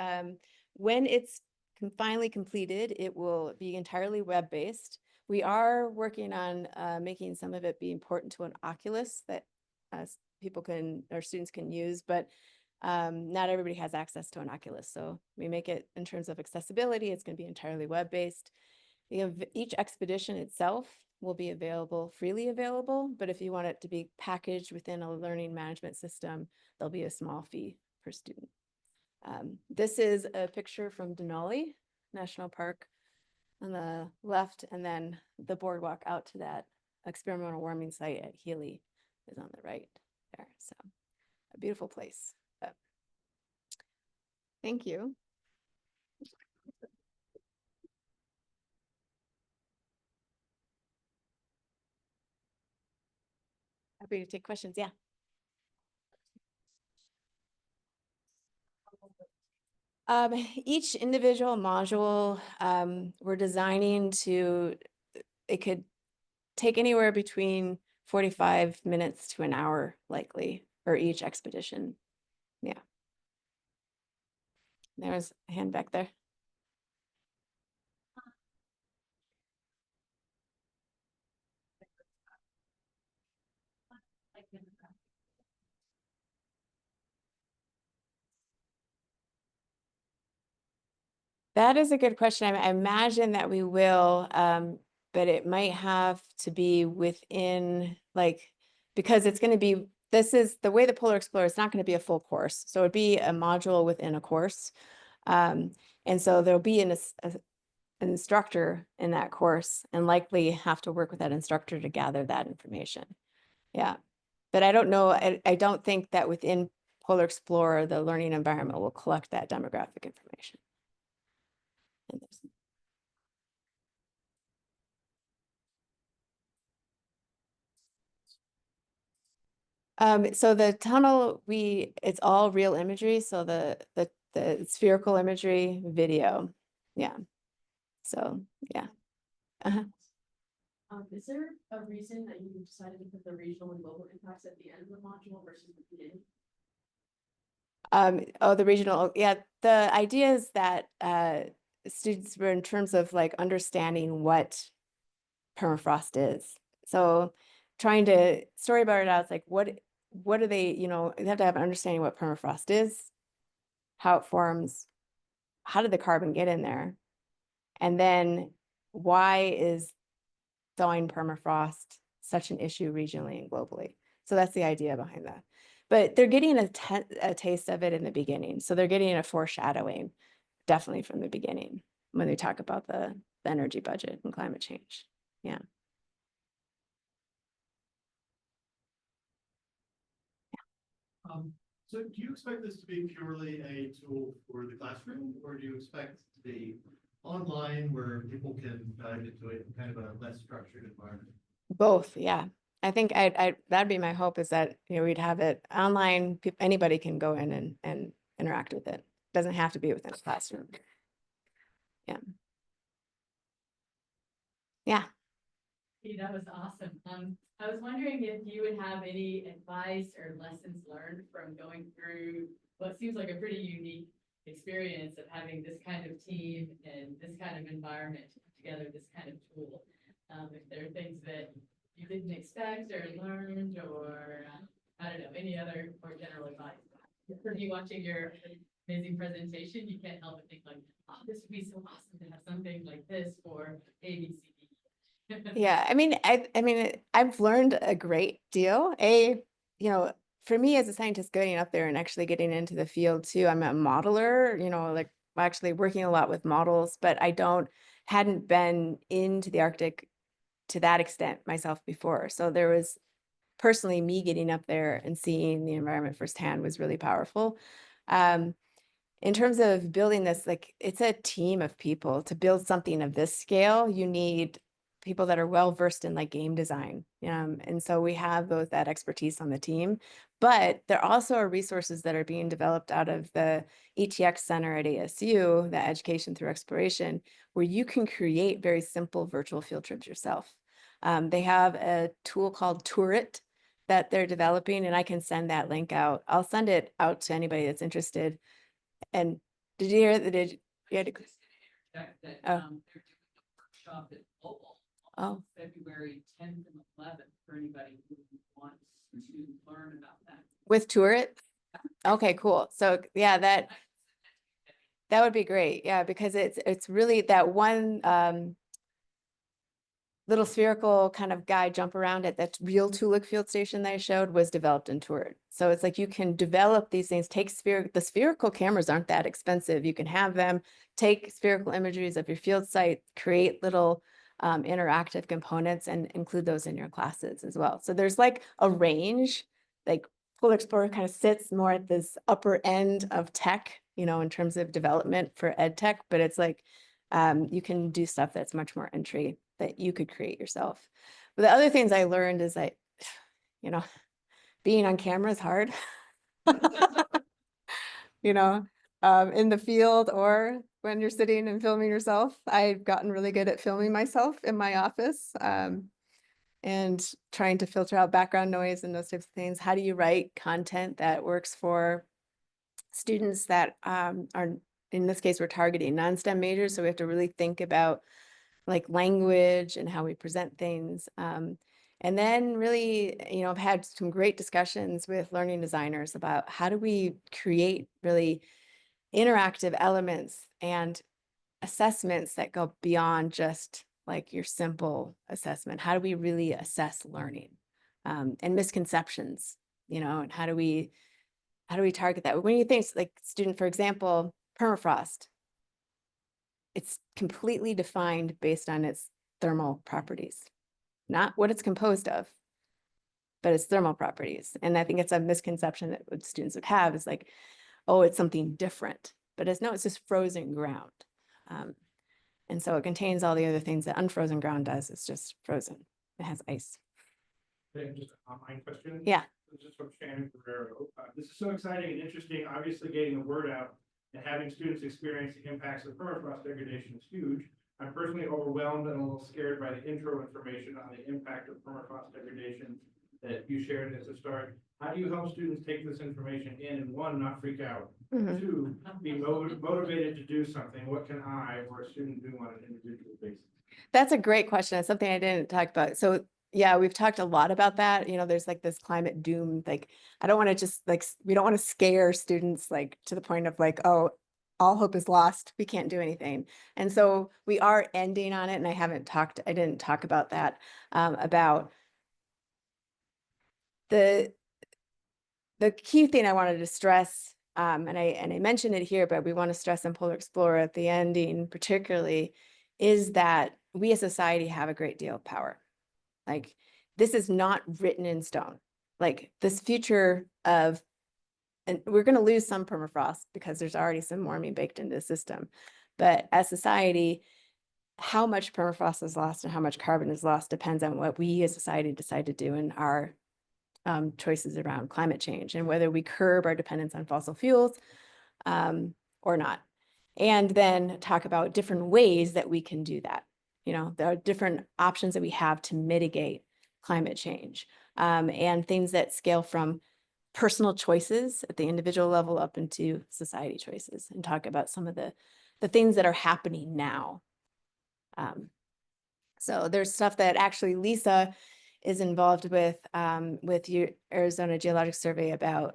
When it's finally completed, it will be entirely web-based. We are working on making some of it be important to an Oculus that people can, or students can use, but not everybody has access to an Oculus. So we make it in terms of accessibility, it's going to be entirely web-based. Each expedition itself will be freely available, but if you want it to be packaged within a learning management system, there'll be a small fee per student. This is a picture from Denali National Park on the left, and then the boardwalk out to that experimental warming site at Healy is on the right there. So a beautiful place. Thank you. Happy to take questions. Yeah. Each individual module, we're designing to, it could take anywhere between 45 minutes to an hour likely for each expedition. Yeah. There was a hand back there. That is a good question. I imagine that we will, but it might have to be within because it's going to be, this is the way the Polar Explorer, it's not going to be a full course. So it'd be a module within a course. And so there'll be an instructor in that course and likely have to work with that instructor to gather that information. Yeah. But I don't know, I don't think that within Polar Explorer, the learning environment will collect that demographic information. So the tunnel, it's all real imagery. So the spherical imagery video. Yeah. So yeah. Is there a reason that you decided to put the regional and global impacts at the end of the module versus the beginning? Oh, the regional, yeah. The idea is that students were in terms of understanding what permafrost is. So trying to storyboard it out, it's like what do they, you have to have an understanding what permafrost is, how it forms, how did the carbon get in there, and then why is thawing permafrost such an issue regionally and globally. So that's the idea behind that. But they're getting a taste of it in the beginning. So they're getting a foreshadowing definitely from the beginning when they talk about the energy budget and climate change. Yeah. So do you expect this to be purely a tool for the classroom, or do you expect to be online where people can dive into it in kind of a less structured environment? Both, yeah. I think that'd be my hope, is that we'd have it online. Anybody can go in and interact with it. Doesn't have to be within a classroom. Yeah. Yeah. That was awesome. I was wondering wondering if you would have any advice or lessons learned from going through what seems like a pretty unique experience of having this kind of team and this kind of environment to put together this kind of tool. If there are things that you didn't expect or learned, or I don't know, any other more general advice. For you watching your amazing presentation, you can't help but think like, oh, this would be so awesome to have something like this for ABC. Yeah, I mean, I've learned a great deal. For me as a scientist, getting up there and actually getting into the field too, I'm a modeler, like actually working a lot with models, but hadn't been into the Arctic to that extent myself before. So there was personally me getting up there and seeing the environment firsthand was really powerful. In terms of building this, like it's a team of people. To build something of this scale, you need people that are well versed in like game design. And so we have that expertise on the team, but there also are resources that are being developed out of the ETX Center at ASU, the Education Through Exploration, where you can create very simple virtual field trips yourself. They have a tool called Tourit that they're developing, and I can send that link out. I'll send it out to anybody that's interested. And did you hear that? You had to, That, Oh. they're doing a workshop at Lowell oh, on February 10th and 11th for anybody who wants to learn about that. with Tourit? Okay, cool. So yeah, that would be great. Yeah, because it's really that one little spherical kind of guy jump around at that real Toolik field station that I showed was developed in Tourit. So it's like you can develop these things, the spherical cameras aren't that expensive. You can have them take spherical imageries of your field site, create little interactive components and include those in your classes as well. So there's like a range, like Polar Explorer kind of sits more at this upper end of tech, in terms of development for ed tech, but it's like you can do stuff that's much more entry that you could create yourself. But the other things I learned is that, being on camera is hard. In the field or when you're sitting and filming yourself. I've gotten really good at filming myself in my office and trying to filter out background noise and those types of things. How do you write content that works for students that are, in this case, we're targeting non-STEM majors, so we have to really think about like language and how we present things. And then really, I've had some great discussions with learning designers about how do we create really interactive elements and assessments that go beyond just like your simple assessment. How do we really assess learning and misconceptions, and how do we target that? When you think like student, for example, permafrost, it's completely defined based on its thermal properties, not what it's composed of, but its thermal properties. And I think it's a misconception that what students would have is like, oh, it's something different, but it's just frozen ground. And so it contains all the other things that unfrozen ground does. It's just frozen. It has ice. Okay, just an online question. Yeah. This is from Shannon Guerrero. This is so exciting and interesting. Obviously, getting the word out and having students experience the impacts of permafrost degradation is huge. I'm personally overwhelmed and a little scared by the intro information on the impact of permafrost degradation that you shared at the start. How do you help students take this information in and one, not freak out, two, be motivated to do something? What can I or a student do on an individual basis? That's a great question. It's something I didn't talk about. So yeah, we've talked a lot about that. There's like this climate doom, like, I don't want to just like, we don't want to scare students like to the point of like, oh, all hope is lost. We can't do anything. And so we are ending on it. And I didn't talk about that, about the key thing I wanted to stress, and I mentioned it here, but we want to stress in Polar Explorer at the ending particularly, is that we as society have a great deal of power. Like, this is not written in stone. Like this future of, and we're going to lose some permafrost because there's already some warming baked into the system. But as society, how much permafrost is lost and how much carbon is lost depends on what we as society decide to do in our choices around climate change and whether we curb our dependence on fossil fuels or not. And then talk about different ways that we can do that. There are different options that we have to mitigate climate change, and things that scale from personal choices at the individual level up into society choices, and talk about some of the things that are happening now. So there's stuff that actually Lisa is involved with your Arizona Geologic Survey about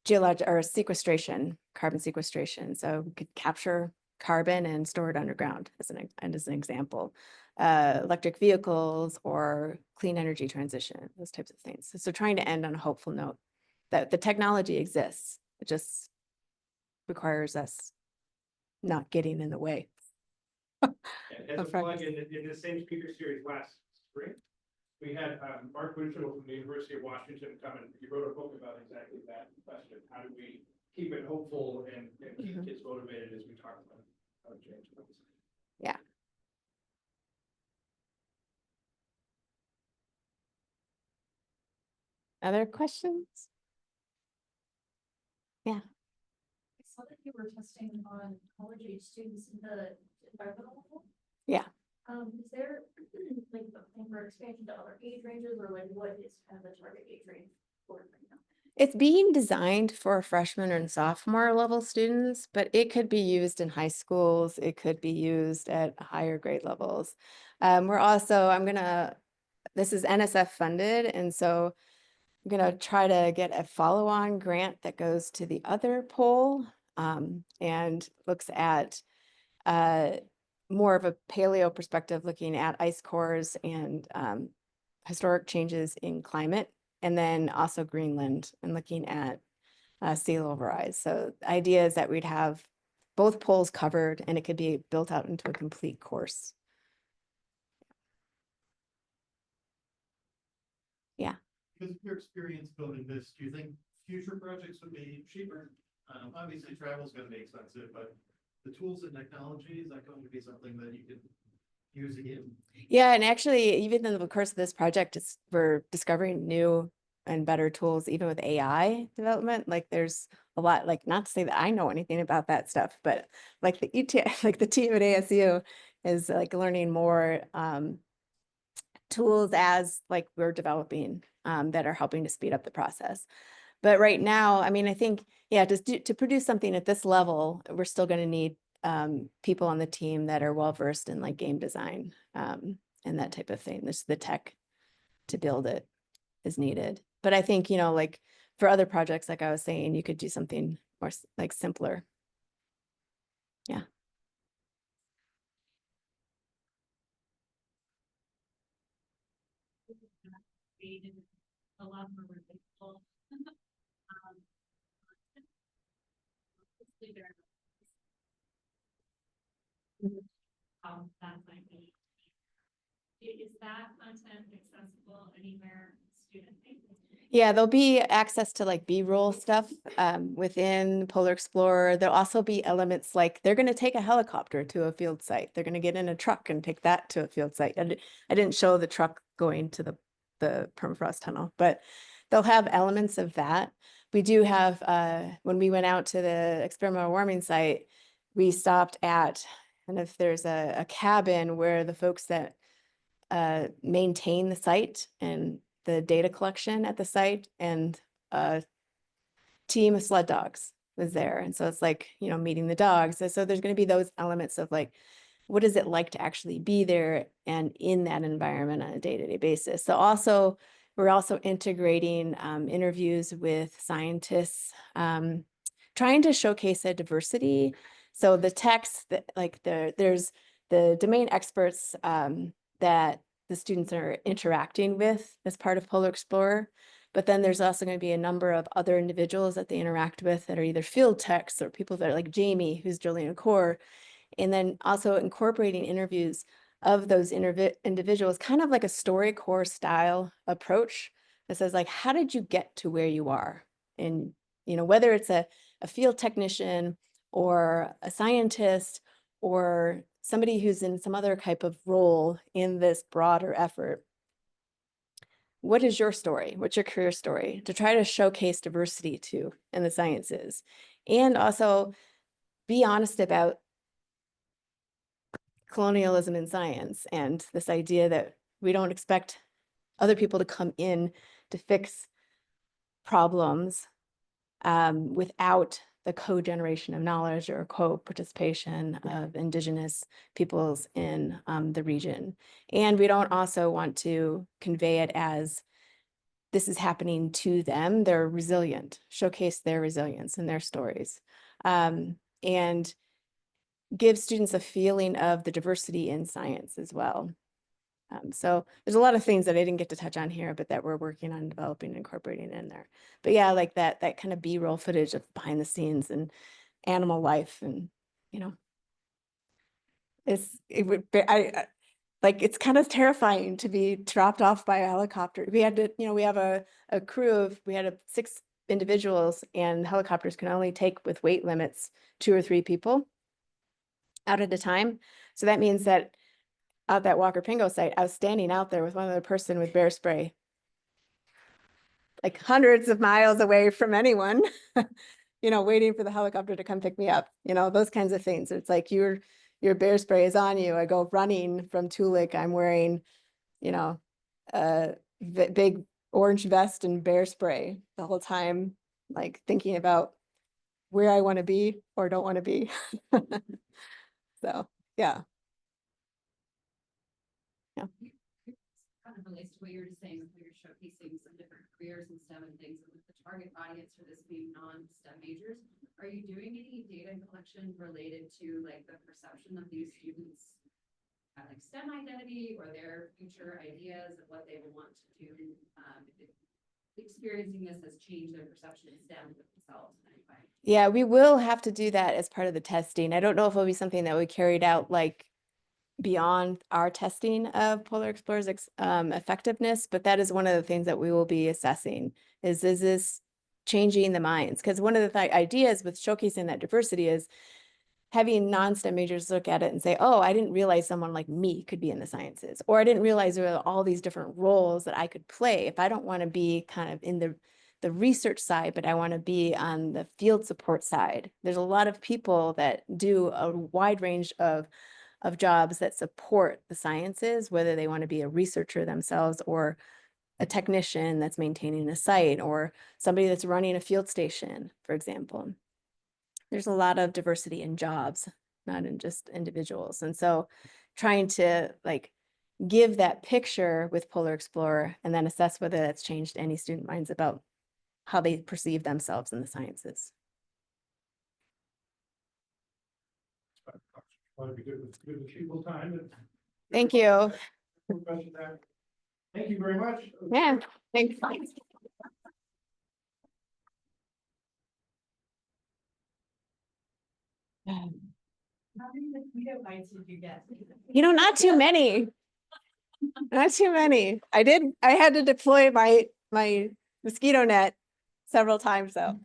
geologic or sequestration, carbon sequestration. So we could capture carbon and store it underground as an example. Electric vehicles or clean energy transition, those types of things. So trying to end on a hopeful note that the technology exists. It just requires us not getting in the way. And as a Of plug, progress. in the same speaker series last spring, we had Mark Winchell from the University of Washington come and he wrote a book about exactly that question. How do we keep it hopeful and keep kids motivated as we talk about how to change things? Yeah. Other questions? Yeah. I saw that you were testing on college age students in the environmental level. Yeah. Is there like a plan for expansion to other age ranges, or like what is kind of the target age range for it right now? It's being designed for freshman and sophomore level students, but it could be used in high schools. It could be used at higher grade levels. We're also, this is NSF funded, and so I'm gonna try to get a follow-on grant that goes to the other pole and looks at more of a paleo perspective, looking at ice cores and historic changes in climate, and then also Greenland and looking at sea level rise. So the idea is that we'd have both poles covered and it could be built out into a complete course. Yeah. Because of your experience building this, do you think future projects would be cheaper? Obviously, travel is going to be expensive, but the tools and technology, is that going to be something that you could use again? Yeah, and actually, even in the course of this project, we're discovering new and better tools, even with AI development. Like there's a lot, like not to say that I know anything about that stuff, but like the like the team at ASU is like learning more tools as like we're developing that are helping to speed up the process. But right now, I mean, I think, yeah, to produce something at this level, we're still going to need people on the team that are well versed in like game design and that type of thing. There's the tech to build it is needed. But I think, you know, like for other projects, like I was saying, you could do something more like simpler. Yeah. A lot more relatable. That might be. Is that content accessible anywhere student facing? Yeah, there'll be access to like B-roll stuff within Polar Explorer. There'll also be elements like they're going to take a helicopter to a field site. They're going to get in a truck and take that to a field site. And I didn't show the truck going to the permafrost tunnel, but they'll have elements of that. We do have, when we went out to the experimental warming site, we stopped at, and if there's a cabin where the folks that maintain the site and the data collection at the site, and a team of sled dogs was there. And so it's like, you know, meeting the dogs. So there's going to be those elements of like, what is it like to actually be there and in that environment on a day-to-day basis? So also, we're also integrating interviews with scientists, trying to showcase a diversity. So the text that like there's the domain experts that the students are interacting with as part of Polar Explorer. But then there's also going to be a number of other individuals that they interact with that are either field techs or people that are like Jamie, who's drilling a core, and then also incorporating interviews of those individuals, kind of like a StoryCorps style approach that says like, how did you get to where you are? And, you know, whether it's a field technician or a scientist or somebody who's in some other type of role in this broader effort. What is your story? What's your career story? To try to showcase diversity too in the sciences. And also be honest about colonialism in science and this idea that we don't expect other people to come in to fix problems without the co-generation of knowledge or co-participation of Indigenous peoples in the region. And we don't also want to convey it as this is happening to them. They're resilient, showcase their resilience in their stories, and give students a feeling of the diversity in science as well. So there's a lot of things that I didn't get to touch on here, but that we're working on developing and incorporating in there. But yeah, like that kind of B-roll footage of behind the scenes and animal life, and you know, like it's kind of terrifying to be dropped off by a helicopter. We had to, we have a crew of 6 individuals, and helicopters can only take with weight limits 2 or 3 people out at a time. So that means that out that Walker Pingo site, I was standing out there with one other person with bear spray, like hundreds of miles away from anyone, waiting for the helicopter to come pick me up, those kinds of things. It's like your bear spray is on you. I go running from Tulik. I'm wearing, a big orange vest and bear spray the whole time, like thinking about where I want to be or don't want to be. So, yeah. Kind of relates to what you were just saying, with you're showcasing some different careers and STEM and things, and with the target audience for this being non-STEM majors, are you doing any data collection related to like the perception of these students have like STEM identity or their future ideas of what they will want to do? If experiencing this has changed their perception of STEM with themselves in any way? Yeah, we will have to do that as part of the testing. I don't know if it'll be something that we carried out like beyond our testing of Polar Explorer's effectiveness, but that is one of the things that we will be assessing is this changing the minds? Because one of the ideas with showcasing that diversity is having non-STEM majors look at it and say, oh, I didn't realize someone like me could be in the sciences, or I didn't realize there were all these different roles that I could play if I don't want to be kind of in the research side, but I want to be on the field support side. There's a lot of people that do a wide range of jobs that support the sciences, whether they want to be a researcher themselves or a technician that's maintaining a site or somebody that's running a field station, for example. There's a lot of diversity in jobs, not in just individuals. And so trying to like give that picture with Polar Explorer and then assess whether that's changed any student minds about how they perceive themselves in the sciences. Want to be good with people time. And Thank you. Thank you very much. Yeah, thanks. How many mosquito bites did you get? Not too many. Not too many. I had to deploy my mosquito net several times though.